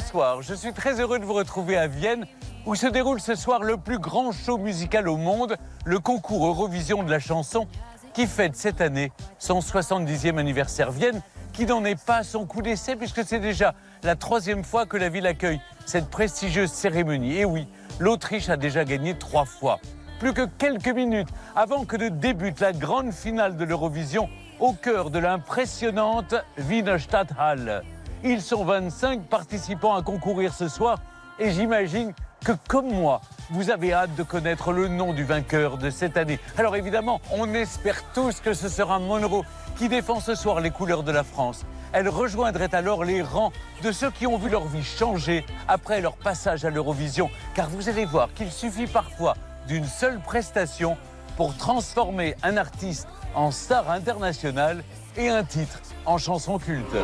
bonsoir. Je suis très heureux de vous retrouver à Vienne, où se déroule ce soir le plus grand show musical au monde, le concours Eurovision de la chanson, qui fête cette année son 70e anniversaire. Vienne, qui n'en est pas à son coup d'essai, puisque c'est déjà la 3e fois que la ville accueille cette prestigieuse cérémonie. Et oui, l'Autriche a déjà gagné 3 fois. Plus que quelques minutes avant que ne débute la grande finale de l'Eurovision au cœur de l'impressionnante Wiener Stadthalle. Ils sont 25 participants à concourir ce soir et j'imagine que, comme moi, vous avez hâte de connaître le nom du vainqueur de cette année. Alors évidemment, on espère tous que ce sera Monroe qui défend ce soir les couleurs de la France. Elle rejoindrait alors les rangs de ceux qui ont vu leur vie changer après leur passage à l'Eurovision. Car vous allez voir qu'il suffit parfois d'une seule prestation pour transformer un artiste en star internationale et un titre en chanson culte.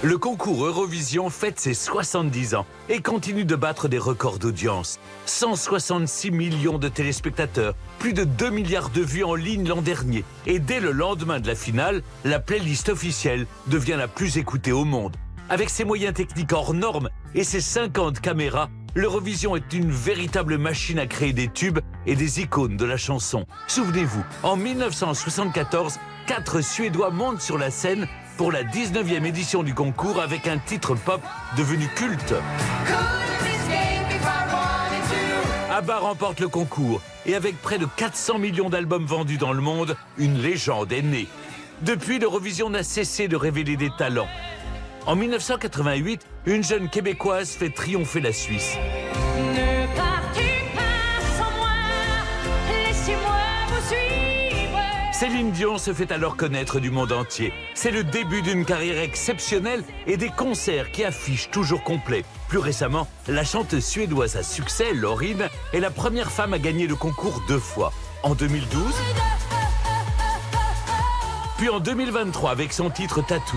Le concours Eurovision fête ses 70 ans et continue de battre des records d'audience. 166 millions de téléspectateurs, plus de 2 milliards de vues en ligne l'an dernier. Et dès le lendemain de la finale, la playlist officielle devient la plus écoutée au monde. Avec ses moyens techniques hors normes et ses 50 caméras, l'Eurovision est une véritable machine à créer des tubes et des icônes de la chanson. Souvenez-vous, en 1974, 4 Suédois montent sur la scène pour la 19e édition du concours avec un titre pop devenu culte. ABBA remporte le concours et avec près de 400 millions d'albums vendus dans le monde, une légende est née. Depuis, l'Eurovision n'a cessé de révéler des talents. En 1988, une jeune Québécoise fait triompher la Suisse. Ne pars-tu pas sans moi, laissez-moi vous suivre. Céline Dion se fait alors connaître du monde entier. C'est le début d'une carrière exceptionnelle et des concerts qui affichent toujours complets. Plus récemment, la chanteuse suédoise à succès, Loreen, est la première femme à gagner le concours 2 fois. En 2012, puis en 2023 avec son titre Tattoo.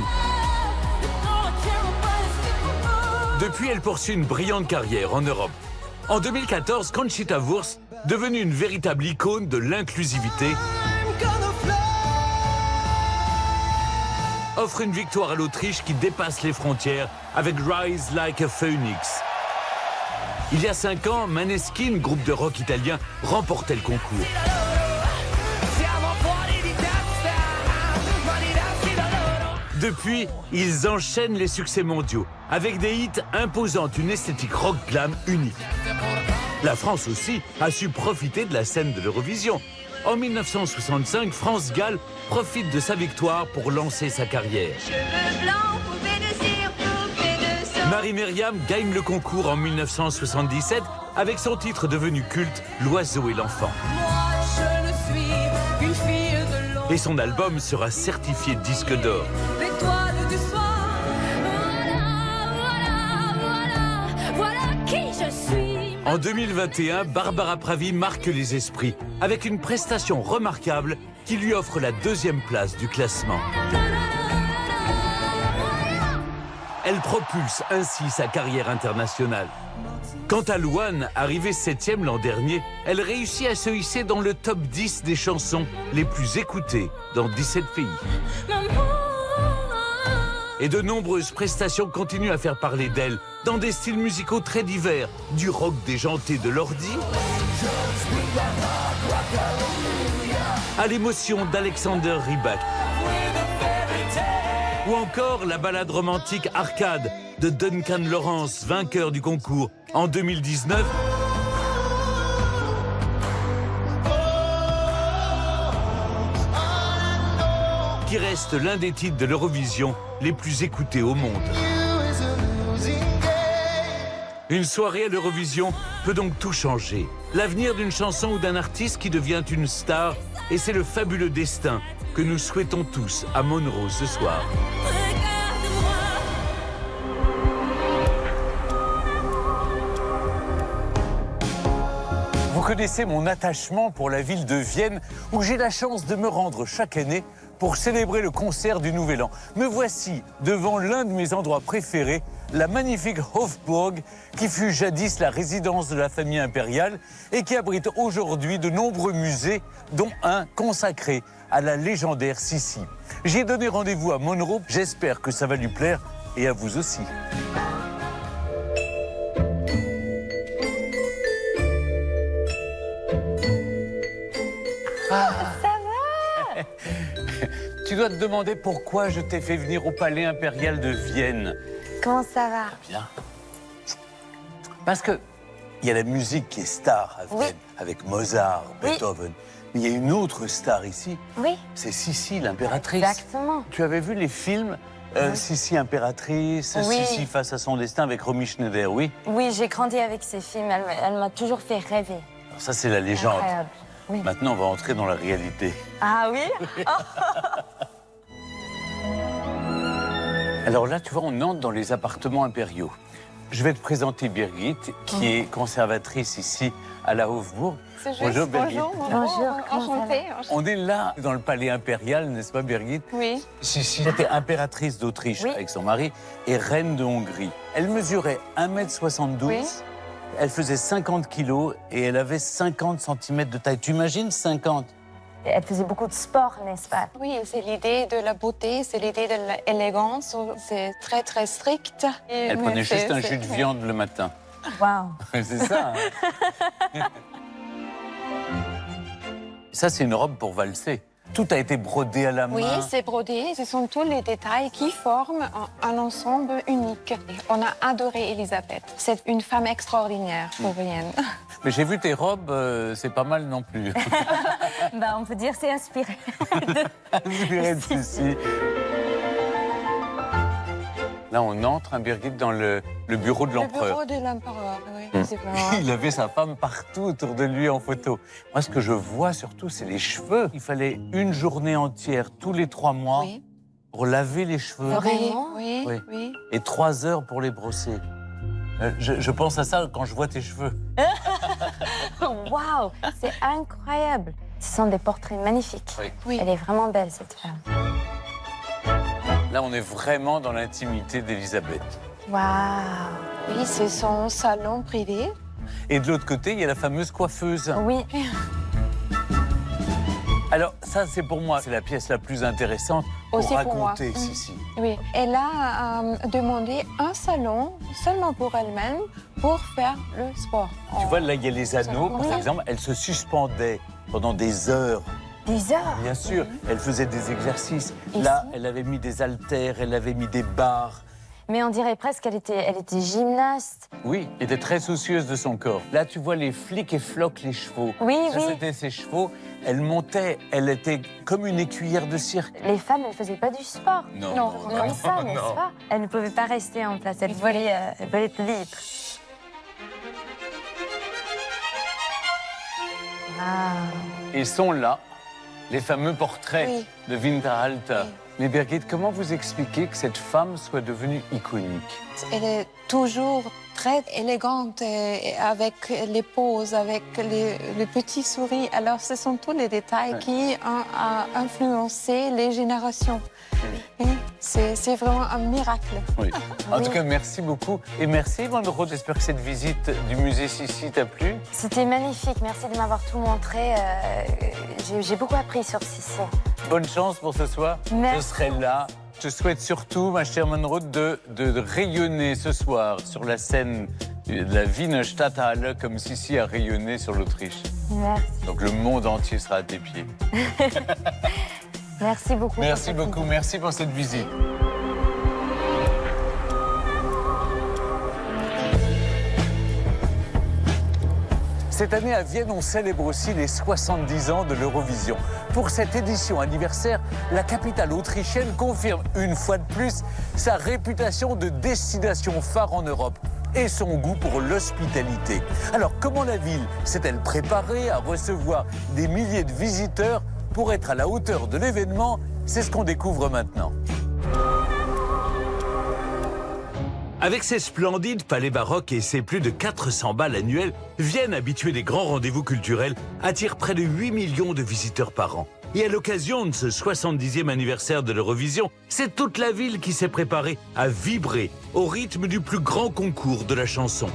Depuis, elle poursuit une brillante carrière en Europe. En 2014, Conchita Wurst, devenue une véritable icône de l'inclusivité, offre une victoire à l'Autriche qui dépasse les frontières avec Rise Like a Phoenix. Il y a 5 ans, Maneskin, groupe de rock italien, remportait le concours. Depuis, ils enchaînent les succès mondiaux, avec des hits imposant une esthétique rock glam unique. La France aussi a su profiter de la scène de l'Eurovision. En 1965, France Gall profite de sa victoire pour lancer sa carrière. Marie-Myriam gagne le concours en 1977 avec son titre devenu culte, L'oiseau et l'enfant. Et son album sera certifié disque d'or. En 2021, Barbara Pravi marque les esprits avec une prestation remarquable qui lui offre la 2e place du classement. Elle propulse ainsi sa carrière internationale. Quant à Louane, arrivée 7e l'an dernier, elle réussit à se hisser dans le top 10 des chansons les plus écoutées dans 17 pays. Et de nombreuses prestations continuent à faire parler d'elle dans des styles musicaux très divers, du rock déjanté de l'ordi à l'émotion d'Alexander Rybak, ou encore la ballade romantique Arcade de Duncan Lawrence, vainqueur du concours en 2019. Qui reste l'un des titres de l'Eurovision les plus écoutés au monde. Une soirée à l'Eurovision peut donc tout changer. L'avenir d'une chanson ou d'un artiste qui devient une star, et c'est le fabuleux destin que nous souhaitons tous à Monroe ce soir. Vous connaissez mon attachement pour la ville de Vienne, où j'ai la chance de me rendre chaque année pour célébrer le concert du Nouvel An. Me voici devant l'un de mes endroits préférés, la magnifique Hofburg, qui fut jadis la résidence de la famille impériale et qui abrite aujourd'hui de nombreux musées, dont un consacré à la légendaire Sissi. J'ai donné rendez-vous à Monroe, j'espère que ça va lui plaire et à vous aussi. Tu dois te demander pourquoi je t'ai fait venir au Palais Impérial de Vienne. Comment ça va? Bien. Parce que il y a la musique qui est star à Vienne, Oui. avec Mozart, Oui. Beethoven. Mais il y a une autre star ici, Oui, c'est Sissi, l'impératrice. exactement. Tu avais vu les films Sissi impératrice, Oui. Sissi face à son destin avec Romy Schneider, oui? Oui, j'ai grandi avec ces films. Elle m'a toujours fait rêver. Alors ça, c'est la légende. Incroyable. Oui. Maintenant, on va entrer dans la réalité. Ah oui? Alors là, tu vois, on entre dans les appartements impériaux. Je vais te présenter Birgit, qui est conservatrice ici à la Hofburg. C'est juste. Bonjour, Birgit. Bonjour, comment ça Enchantée. On est là, dans le palais impérial, n'est-ce pas, Birgit? Oui. Sissi était impératrice d'Autriche Oui. avec son mari et reine de Hongrie. Elle mesurait 1,72 m, Oui. elle faisait 50 kilos et elle avait 50 cm de taille. Tu imagines 50? Elle faisait beaucoup de sport, n'est-ce pas? Oui, c'est l'idée de la beauté, c'est l'idée de l'élégance. C'est très, très strict. Elle prenait juste un jus de viande le matin. Waouh! C'est ça. Hein. Ça, c'est une robe pour valser. Tout a été brodé à la main. Oui, c'est brodé. Ce sont tous les détails qui forment un ensemble unique. On a adoré Elisabeth. C'est une femme extraordinaire pour Vienne. Mais j'ai vu tes robes, c'est pas mal non plus. Bah, on peut dire c'est inspiré. Inspiré de Sissi. Là, on entre, Birgit, dans le bureau de Le l'empereur. bureau de l'empereur, oui. C'est vraiment... Il avait sa femme partout autour de lui en photo. Moi, ce que je vois surtout, c'est les cheveux. Il fallait une journée entière, tous les 3 mois, Oui. pour laver les cheveux. Vraiment? Oui, Oui. oui. Et 3 heures pour les brosser. Je pense à ça quand je vois tes cheveux. Waouh! C'est incroyable. Ce sont des portraits magnifiques. Oui. Oui. Elle est vraiment belle, cette femme. Là, on est vraiment dans l'intimité d'Elisabeth. Waouh! Oui, c'est son salon privé. Et de l'autre côté, il y a la fameuse coiffeuse. Oui, Alors, ça, c'est pour moi, c'est la pièce la plus intéressante pour Aussi pour moi. raconter Sissi. Oui, elle a demandé un salon seulement pour elle-même pour faire le sport. Tu vois, là, il y a les anneaux, par Oui. exemple. Elle se suspendait pendant des heures. des heures. Bien sûr, elle faisait des exercices. Et Là, si elle avait mis des haltères, elle avait mis des barres. Mais on dirait presque qu'elle était gymnaste. Oui, elle était très soucieuse de son corps. Là, tu vois les flics et flocs, les chevaux. Oui, Ça, oui. c'était ses chevaux. Elle montait, elle était comme une écuyère de cirque. Les femmes, elles ne faisaient pas du sport. Non, Comme ça, n'est-ce pas? Elles ne pouvaient pas rester en place. Elles voulaient être libres. Ah. Et sont là les fameux portraits Oui. de Winterhalter. Oui. Mais Birgit, comment vous expliquez que cette femme soit devenue iconique? Elle est toujours très élégante avec les poses, avec les petits souris. Alors, ce sont tous les détails qui ont influencé les générations. Et c'est vraiment un miracle. Oui. En Oui. tout cas, merci beaucoup. Et merci, Monroe. J'espère que cette visite du musée Sissi t'a plu. C'était magnifique. Merci de m'avoir tout montré. J'ai beaucoup appris sur Sissi. Bonne chance pour ce soir. Merci. Je serai là. Je te souhaite surtout, ma chère Monroe, de rayonner ce soir sur la scène de la Wiener Stadthalle comme Sissi a rayonné sur l'Autriche. Merci. Donc le monde entier sera à tes pieds. Merci beaucoup. pour Merci cette beaucoup. visite. Merci pour cette visite. Cette année à Vienne, on célèbre aussi les 70 ans de l'Eurovision. Pour cette édition anniversaire, la capitale autrichienne confirme une fois de plus sa réputation de destination phare en Europe et son goût pour l'hospitalité. Alors, comment la ville s'est-elle préparée à recevoir des milliers de visiteurs pour être à la hauteur de l'événement? C'est ce qu'on découvre maintenant. Avec ses splendides palais baroques et ses plus de 400 balles annuelles, Vienne, habituée des grands rendez-vous culturels, attire près de 8 millions de visiteurs par an. Et à l'occasion de ce 70e anniversaire de l'Eurovision, c'est toute la ville qui s'est préparée à vibrer au rythme du plus grand concours de la chanson.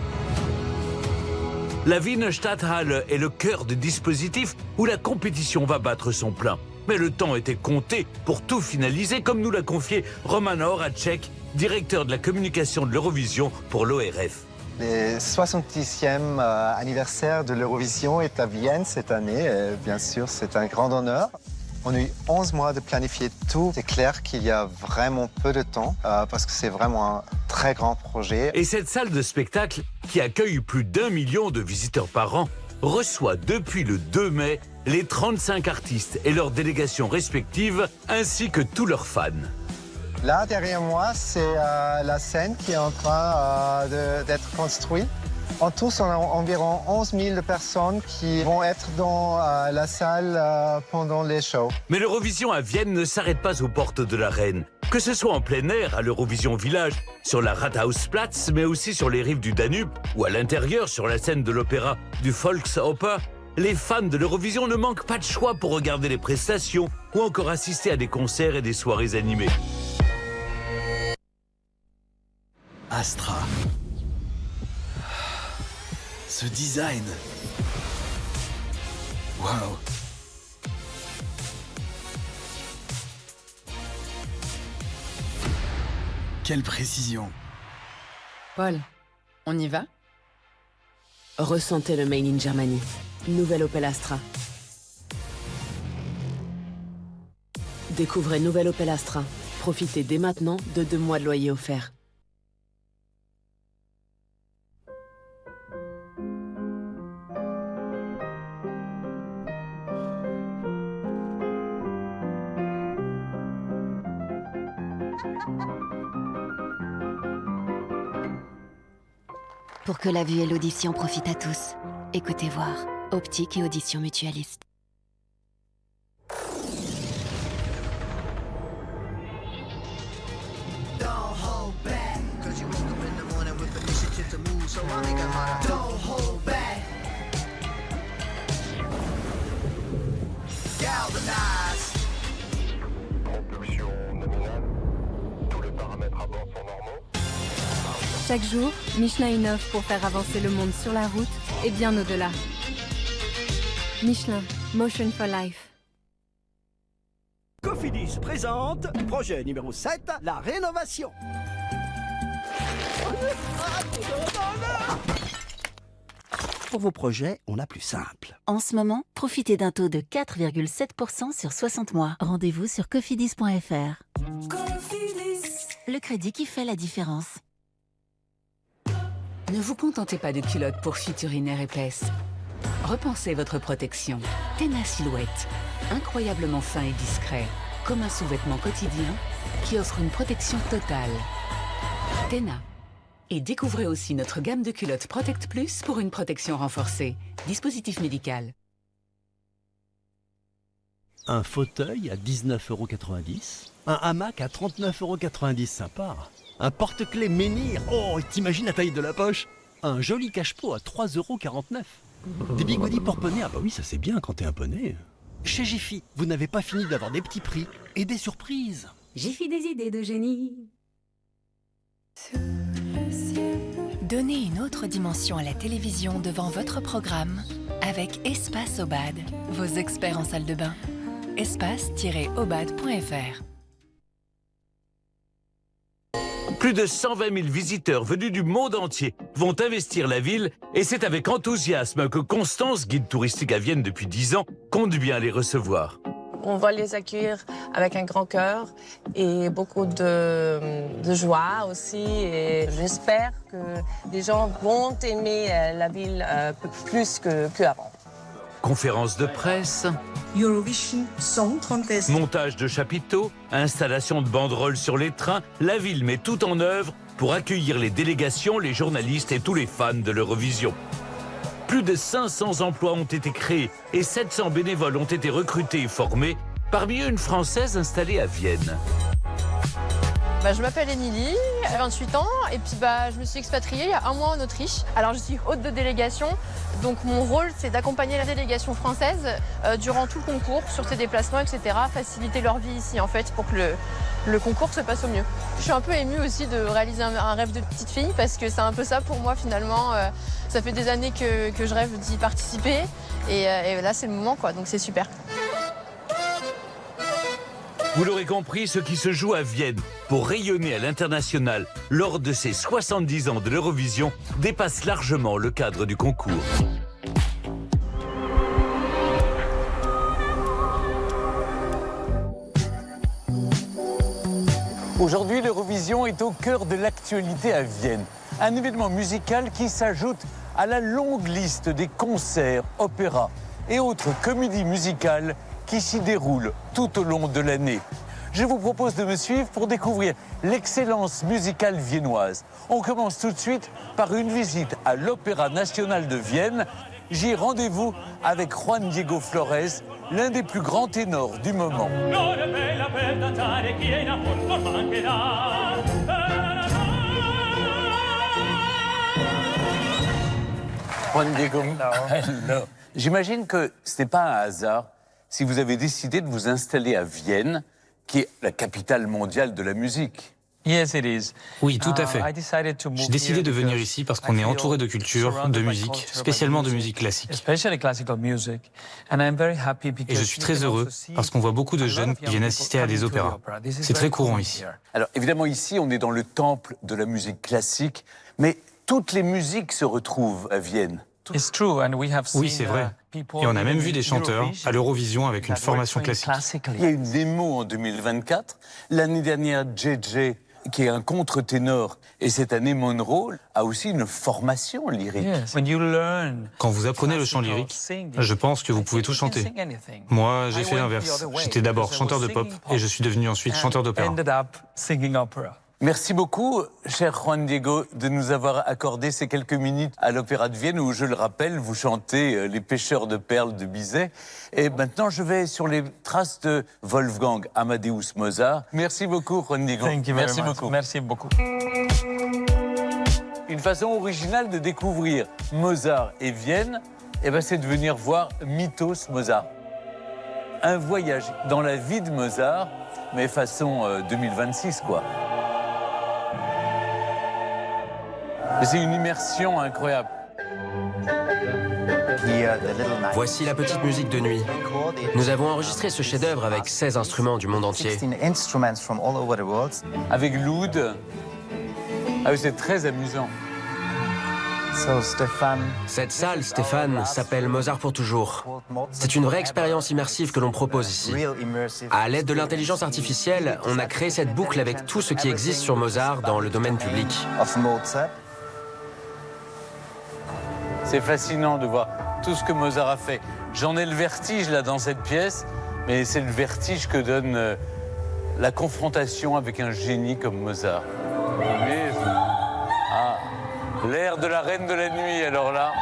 La Wiener Stadthalle est le cœur du dispositif où la compétition va battre son plein. Mais le temps était compté pour tout finaliser, comme nous l'a confié Roman Horacek, directeur de la communication de l'Eurovision pour l'ORF. Le 70e anniversaire de l'Eurovision est à Vienne cette année. Bien sûr, c'est un grand honneur. On a eu 11 mois de planifier tout. C'est clair qu'il y a vraiment peu de temps parce que c'est vraiment un très grand projet. Et cette salle de spectacle, qui accueille plus d'1 million de visiteurs par an, reçoit depuis le 2 mai les 35 artistes et leurs délégations respectives, ainsi que tous leurs fans. Là, derrière moi, c'est la scène qui est en train d'être construite. En tout, on a environ 11 000 personnes qui vont être dans la salle pendant les shows. Mais l'Eurovision à Vienne ne s'arrête pas aux portes de l'arène. Que ce soit en plein air, à l'Eurovision Village, sur la Rathausplatz, mais aussi sur les rives du Danube, ou à l'intérieur, sur la scène de l'opéra du Volksoper, les fans de l'Eurovision ne manquent pas de choix pour regarder les prestations ou encore assister à des concerts et des soirées animées. Astra. Ce design. Waouh. Quelle précision. Paul, on y va? Ressentez le Made in Germany. Nouvelle Opel Astra. Découvrez nouvelle Opel Astra. Profitez dès maintenant de 2 mois de loyer offert. Pour que la vue et l'audition profitent à tous, écoutez voir. Optique et audition mutualiste. Chaque jour, Michelin innove pour faire avancer le monde sur la route et bien au-delà. Michelin, Motion for Life. Cofidis présente projet numéro 7, la rénovation. Pour vos projets, on a plus simple. En ce moment, profitez d'un taux de 4,7% sur 60 mois. Rendez-vous sur cofidis.fr. Le crédit qui fait la différence. Ne vous contentez pas de culottes pour fuite urinaire épaisse. Repensez votre protection. Tena Silhouette. Incroyablement fin et discret. Comme un sous-vêtement quotidien qui offre une protection totale. Tena. Et découvrez aussi notre gamme de culottes Protect Plus pour une protection renforcée. Dispositif médical. Un fauteuil à 19,90 €. Un hamac à 39,90 €, sympa. Un porte-clés Menhir, oh, t'imagines la taille de la poche. Un joli cache-pot à 3,49 €. Des bigoudis pour poney, ah bah oui, ça c'est bien quand t'es un poney. Chez Jiffy, vous n'avez pas fini d'avoir des petits prix et des surprises. Jiffy des idées de génie. Donnez une autre dimension à la télévision devant votre programme avec Espace Obad, vos experts en salle de bain. espace-obad.fr. Plus de 120 000 visiteurs venus du monde entier vont investir la ville et c'est avec enthousiasme que Constance, guide touristique à Vienne depuis 10 ans, compte bien les recevoir. On va les accueillir avec un grand cœur et beaucoup de joie aussi. Et j'espère que les gens vont aimer la ville plus qu'avant. Conférences de presse, Eurovision Song Contest, montage de chapiteaux, installation de banderoles sur les trains, la ville met tout en œuvre pour accueillir les délégations, les journalistes et tous les fans de l'Eurovision. Plus de 500 emplois ont été créés et 700 bénévoles ont été recrutés et formés, parmi eux une Française installée à Vienne. Je m'appelle Émilie, j'ai 28 ans et puis je me suis expatriée il y a 1 mois en Autriche. Alors je suis hôte de délégation, donc mon rôle c'est d'accompagner la délégation française durant tout le concours, sur ses déplacements, etc. Faciliter leur vie ici en fait pour que le concours se passe au mieux. Je suis un peu émue aussi de réaliser un rêve de petite fille parce que c'est un peu ça pour moi finalement. Ça fait des années que je rêve d'y participer et là c'est le moment quoi, donc c'est super. Vous l'aurez compris, ce qui se joue à Vienne pour rayonner à l'international lors de ces 70 ans de l'Eurovision dépasse largement le cadre du concours. Aujourd'hui, l'Eurovision est au cœur de l'actualité à Vienne. Un événement musical qui s'ajoute à la longue liste des concerts, opéras et autres comédies musicales qui s'y déroulent tout au long de l'année. Je vous propose de me suivre pour découvrir l'excellence musicale viennoise. On commence tout de suite par une visite à l'Opéra national de Vienne. J'y ai rendez-vous avec Juan Diego Flores, l'un des plus grands ténors du moment. Juan Diego, hello. J'imagine que ce n'est pas un hasard si vous avez décidé de vous installer à Vienne, qui est la capitale mondiale de la musique. Oui, tout à fait. J'ai décidé de venir ici parce qu'on est entouré de culture, de musique, spécialement de musique classique. Et je suis très heureux parce qu'on voit beaucoup de jeunes qui viennent assister à des opéras. C'est très courant ici. Alors évidemment ici, on est dans le temple de la musique classique, mais toutes les musiques se retrouvent à Vienne. Oui, c'est vrai. Et on a même vu des chanteurs à l'Eurovision avec une formation classique. Il y a une démo en 2024. L'année dernière, JJ, qui est un contre-ténor, et cette année, Monroe, a aussi une formation lyrique. Quand vous apprenez le chant lyrique, je pense que vous pouvez tout chanter. Moi, j'ai fait l'inverse. J'étais d'abord chanteur de pop et je suis devenu ensuite chanteur d'opéra. Merci beaucoup, cher Juan Diego, de nous avoir accordé ces quelques minutes à l'Opéra de Vienne où, je le rappelle, vous chantez Les pêcheurs de perles de Bizet. Et maintenant, je vais sur les traces de Wolfgang Amadeus Mozart. Merci beaucoup, Juan Diego. Merci beaucoup. Merci beaucoup. Une façon originale de découvrir Mozart et Vienne, c'est de venir voir Mythos Mozart. Un voyage dans la vie de Mozart, mais façon 2026, quoi. C'est une immersion incroyable. Voici la petite musique de nuit. Nous avons enregistré ce chef-d'œuvre avec 16 instruments du monde entier. Avec l'oud. Ah oui, c'est très amusant. Cette salle, Stéphane, s'appelle Mozart pour toujours. C'est une vraie expérience immersive que l'on propose ici. À l'aide de l'intelligence artificielle, on a créé cette boucle avec tout ce qui existe sur Mozart dans le domaine public. C'est fascinant de voir tout ce que Mozart a fait. J'en ai le vertige là dans cette pièce, mais c'est le vertige que donne la confrontation avec un génie comme Mozart. Mais, l'air de la reine de la nuit, alors là.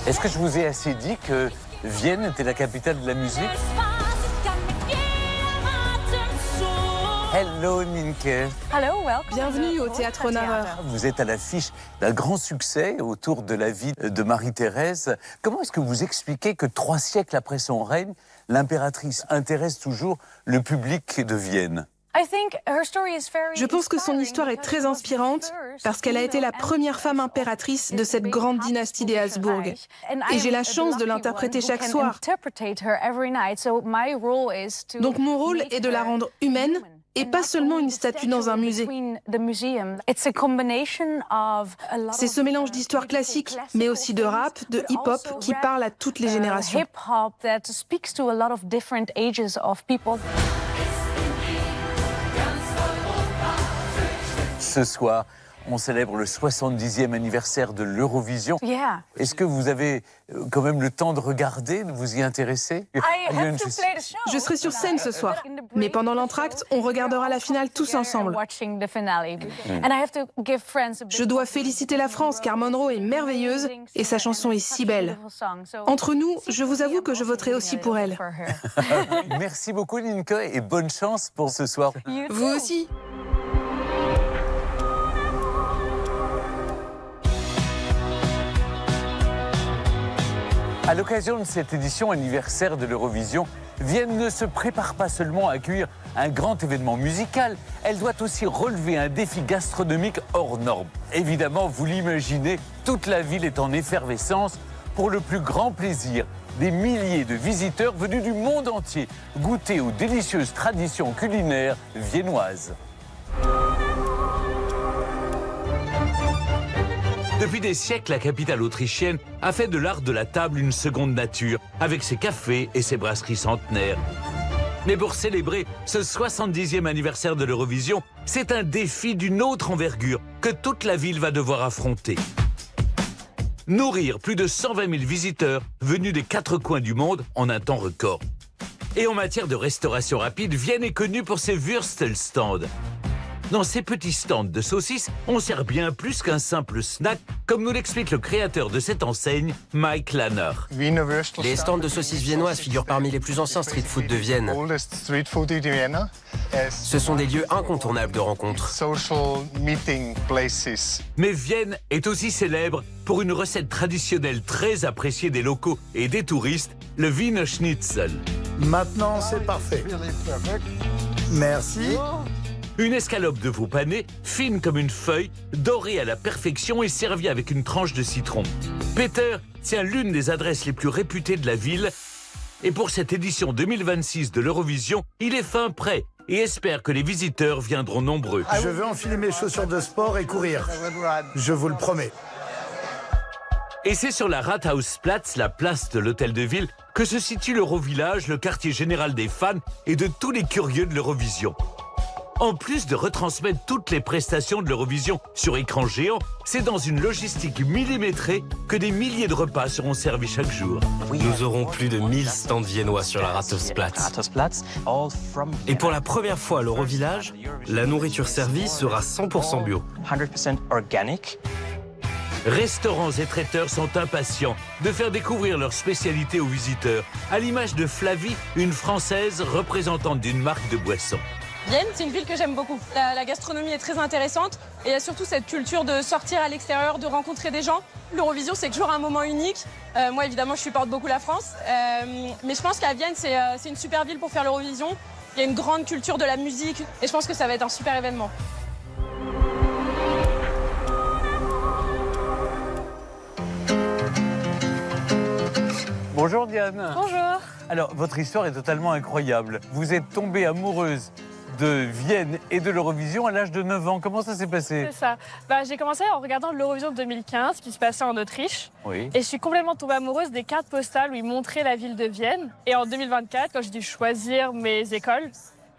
Est-ce que je vous ai assez dit que Vienne était la capitale de la musique? Hello, Nienke. Hello, welcome. Bienvenue au Théâtre Honneur. Vous êtes à l'affiche d'un grand succès autour de la vie de Marie-Thérèse. Comment est-ce que vous expliquez que 3 siècles après son règne, l'impératrice intéresse toujours le public de Vienne? Je pense que son histoire est très inspirante parce qu'elle a été la première femme impératrice de cette grande dynastie des Habsbourg. Et j'ai la chance de l'interpréter chaque soir. Donc mon rôle est de la rendre humaine et pas seulement une statue dans un musée. C'est ce mélange d'histoire classique, mais aussi de rap, de hip-hop qui parle à toutes les générations. Ce soir, on célèbre le 70e anniversaire de l'Eurovision. Est-ce que vous avez quand même le temps de regarder, de vous y intéresser? Je serai sur scène ce soir, mais pendant l'entracte, on regardera la finale tous ensemble. Je dois féliciter la France car Monroe est merveilleuse et sa chanson est si belle. Entre nous, je vous avoue que je voterai aussi pour elle. Merci beaucoup, Nienke, et bonne chance pour ce soir. Vous aussi. À l'occasion de cette édition anniversaire de l'Eurovision, Vienne ne se prépare pas seulement à accueillir un grand événement musical, elle doit aussi relever un défi gastronomique hors norme. Évidemment, vous l'imaginez, toute la ville est en effervescence pour le plus grand plaisir des milliers de visiteurs venus du monde entier goûter aux délicieuses traditions culinaires viennoises. Depuis des siècles, la capitale autrichienne a fait de l'art de la table une seconde nature, avec ses cafés et ses brasseries centenaires. Mais pour célébrer ce 70e anniversaire de l'Eurovision, c'est un défi d'une autre envergure que toute la ville va devoir affronter. Nourrir plus de 120 000 visiteurs venus des 4 coins du monde en un temps record. Et en matière de restauration rapide, Vienne est connue pour ses Würstelstands. Dans ces petits stands de saucisses, on sert bien plus qu'un simple snack, comme nous l'explique le créateur de cette enseigne, Mike Lanner. Les stands de saucisses viennoises figurent parmi les plus anciens street food de Vienne. Ce sont des lieux incontournables de rencontres. Mais Vienne est aussi célèbre pour une recette traditionnelle très appréciée des locaux et des touristes, le Wiener Schnitzel. Maintenant, c'est parfait. Merci. Une escalope de veau pané, fine comme une feuille, dorée à la perfection et servie avec une tranche de citron. Peter tient l'une des adresses les plus réputées de la ville. Et pour cette édition 2026 de l'Eurovision, il est fin prêt et espère que les visiteurs viendront nombreux. Je veux enfiler mes chaussures de sport et courir. Je vous le promets. Et c'est sur la Rathausplatz, la place de l'hôtel de ville, que se situe l'Eurovillage, le quartier général des fans et de tous les curieux de l'Eurovision. En plus de retransmettre toutes les prestations de l'Eurovision sur écran géant, c'est dans une logistique millimétrée que des milliers de repas seront servis chaque jour. Nous aurons plus de 1000 stands viennois sur la Rathausplatz. Et pour la première fois à l'Eurovillage, la nourriture servie sera 100% bio. Restaurants et traiteurs sont impatients de faire découvrir leur spécialité aux visiteurs, à l'image de Flavie, une Française représentante d'une marque de boissons. Vienne, c'est une ville que j'aime beaucoup. La gastronomie est très intéressante et il y a surtout cette culture de sortir à l'extérieur, de rencontrer des gens. L'Eurovision, c'est toujours un moment unique. Moi, évidemment, je supporte beaucoup la France. Mais je pense qu'à Vienne, c'est une super ville pour faire l'Eurovision. Il y a une grande culture de la musique et je pense que ça va être un super événement. Bonjour Diane. Bonjour. Alors, votre histoire est totalement incroyable. Vous êtes tombée amoureuse de Vienne et de l'Eurovision à l'âge de 9 ans. Comment ça s'est passé? C'est ça. J'ai commencé en regardant l'Eurovision de 2015 qui se passait en Autriche. Oui. Et je suis complètement tombée amoureuse des cartes postales où ils montraient la ville de Vienne. Et en 2024, quand j'ai dû choisir mes écoles,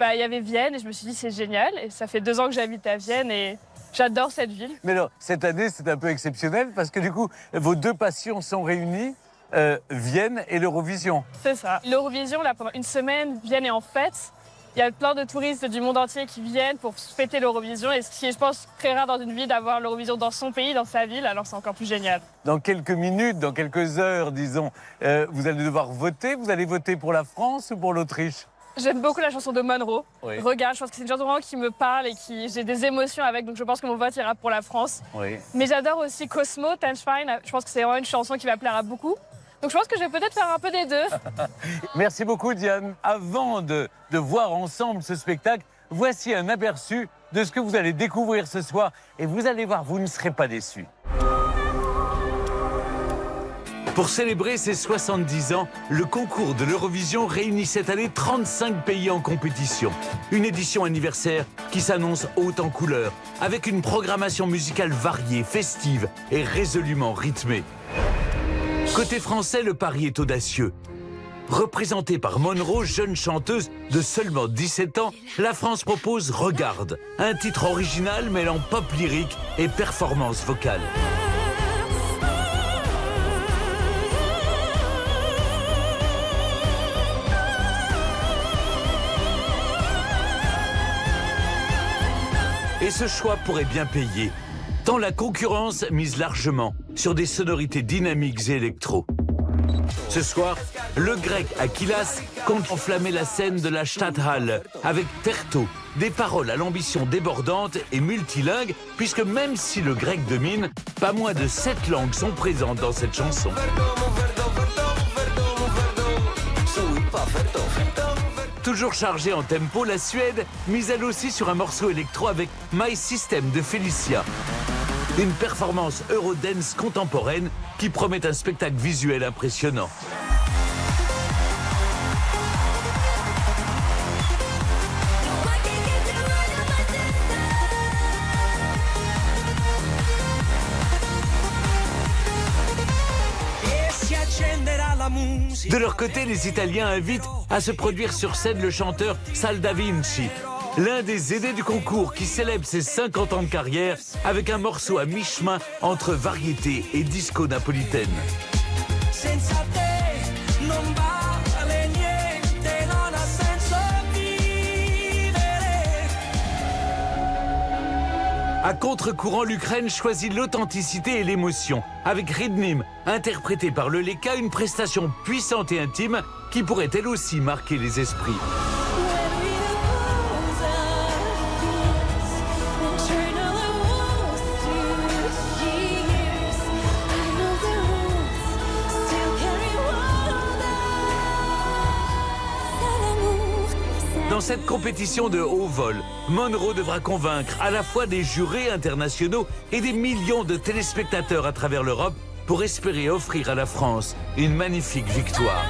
il y avait Vienne et je me suis dit c'est génial. Et ça fait 2 ans que j'habite à Vienne et j'adore cette ville. Mais alors, cette année, c'est un peu exceptionnel parce que du coup, vos deux passions sont réunies. Vienne et l'Eurovision. C'est ça. L'Eurovision, là, pendant une semaine, Vienne est en fête. Il y a plein de touristes du monde entier qui viennent pour fêter l'Eurovision. Et ce qui est, je pense, très rare dans une ville d'avoir l'Eurovision dans son pays, dans sa ville. Alors c'est encore plus génial. Dans quelques minutes, dans quelques heures, disons, vous allez devoir voter. Vous allez voter pour la France ou pour l'Autriche? J'aime beaucoup la chanson de Monroe. Oui. Regarde, je pense que c'est une chanson vraiment qui me parle et qui j'ai des émotions avec. Donc je pense que mon vote ira pour la France. Oui. Mais j'adore aussi Cosmo, Tanzschwein. Je pense que c'est vraiment une chanson qui va plaire à beaucoup. Donc je pense que je vais peut-être faire un peu des deux. Merci beaucoup Diane. Avant de voir ensemble ce spectacle, voici un aperçu de ce que vous allez découvrir ce soir. Et vous allez voir, vous ne serez pas déçus. Pour célébrer ses 70 ans, le concours de l'Eurovision réunit cette année 35 pays en compétition. Une édition anniversaire qui s'annonce haute en couleurs, avec une programmation musicale variée, festive et résolument rythmée. Côté français, le pari est audacieux. Représentée par Monroe, jeune chanteuse de seulement 17 ans, la France propose Regarde, un titre original mêlant pop lyrique et performance vocale. Et ce choix pourrait bien payer, tant la concurrence mise largement sur des sonorités dynamiques et électro. Ce soir, le grec Akilas compte enflammer la scène de la Stadthalle avec Terto, des paroles à l'ambition débordante et multilingue, puisque même si le grec domine, pas moins de 7 langues sont présentes dans cette chanson. Toujours chargée en tempo, la Suède mise elle aussi sur un morceau électro avec My System de Felicia. Une performance Eurodance contemporaine qui promet un spectacle visuel impressionnant. De leur côté, les Italiens invitent à se produire sur scène le chanteur Sal Da Vinci, l'un des aînés du concours qui célèbre ses 50 ans de carrière avec un morceau à mi-chemin entre variété et disco napolitaine. À contre-courant, l'Ukraine choisit l'authenticité et l'émotion, avec Ridnim, interprété par le Leka, une prestation puissante et intime qui pourrait elle aussi marquer les esprits. Dans cette compétition de haut vol, Monroe devra convaincre à la fois des jurés internationaux et des millions de téléspectateurs à travers l'Europe pour espérer offrir à la France une magnifique victoire.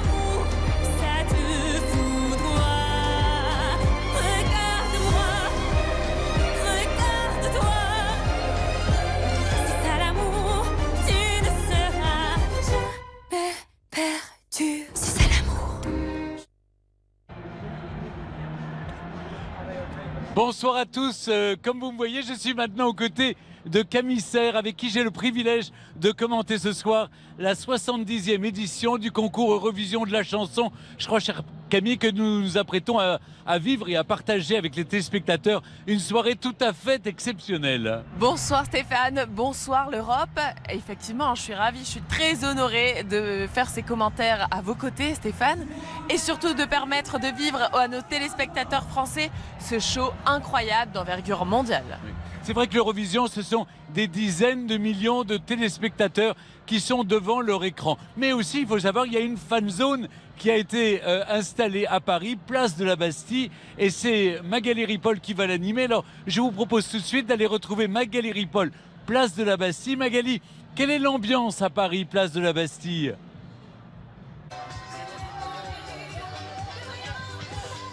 Bonsoir à tous, comme vous me voyez, je suis maintenant aux côtés de Camille Serre avec qui j'ai le privilège de commenter ce soir la 70e édition du concours Eurovision de la chanson. Je crois, cher Camille, que nous nous apprêtons à vivre et à partager avec les téléspectateurs une soirée tout à fait exceptionnelle. Bonsoir Stéphane, bonsoir l'Europe. Effectivement, je suis ravie, je suis très honorée de faire ces commentaires à vos côtés Stéphane et surtout de permettre de vivre à nos téléspectateurs français ce show incroyable d'envergure mondiale. Oui. C'est vrai que l'Eurovision, ce sont des dizaines de millions de téléspectateurs qui sont devant leur écran. Mais aussi, il faut savoir, il y a une fan zone qui a été installée à Paris, place de la Bastille, et c'est Magali Ripoll qui va l'animer. Alors, je vous propose tout de suite d'aller retrouver Magali Ripoll, place de la Bastille. Magali, quelle est l'ambiance à Paris, place de la Bastille ?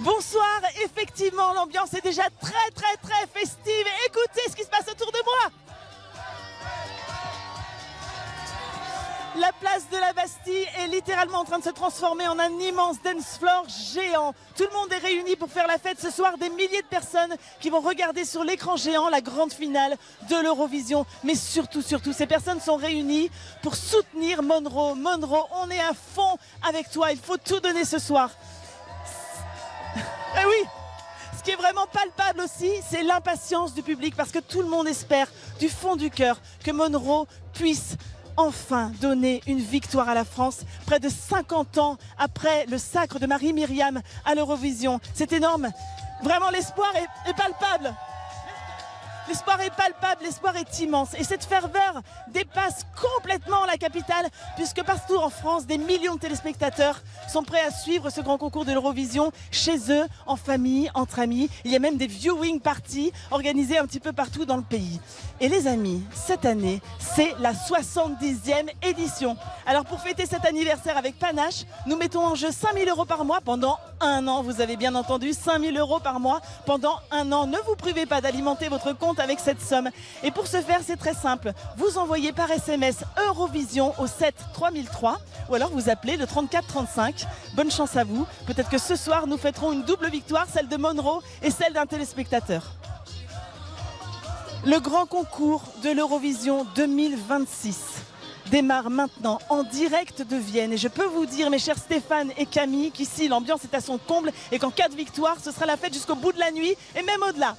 Bonsoir, effectivement l'ambiance est déjà très festive. Écoutez ce qui se passe autour de moi. La place de la Bastille est littéralement en train de se transformer en un immense dance floor géant. Tout le monde est réuni pour faire la fête ce soir. Des milliers de personnes qui vont regarder sur l'écran géant la grande finale de l'Eurovision. Mais surtout, ces personnes sont réunies pour soutenir Monroe. Monroe, on est à fond avec toi. Il faut tout donner ce soir. Eh oui, ce qui est vraiment palpable aussi, c'est l'impatience du public parce que tout le monde espère du fond du cœur que Monroe puisse enfin donner une victoire à la France près de 50 ans après le sacre de Marie-Myriam à l'Eurovision. C'est énorme, vraiment l'espoir est palpable. L'espoir est palpable, l'espoir est immense. Et cette ferveur dépasse complètement la capitale, puisque partout en France, des millions de téléspectateurs sont prêts à suivre ce grand concours de l'Eurovision chez eux, en famille, entre amis. Il y a même des viewing parties organisées un petit peu partout dans le pays. Et les amis, cette année, c'est la 70e édition. Alors pour fêter cet anniversaire avec panache, nous mettons en jeu 5 000 € par mois pendant un an. Vous avez bien entendu, 5 000 € par mois pendant un an. Ne vous privez pas d'alimenter votre compte avec cette somme. Et pour ce faire, c'est très simple. Vous envoyez par SMS Eurovision au 7 3003 ou alors vous appelez le 34 35. Bonne chance à vous. Peut-être que ce soir, nous fêterons une double victoire, celle de Monroe et celle d'un téléspectateur. Le grand concours de l'Eurovision 2026 démarre maintenant en direct de Vienne. Et je peux vous dire, mes chers Stéphane et Camille, qu'ici, l'ambiance est à son comble et qu'en cas de victoire, ce sera la fête jusqu'au bout de la nuit et même au-delà.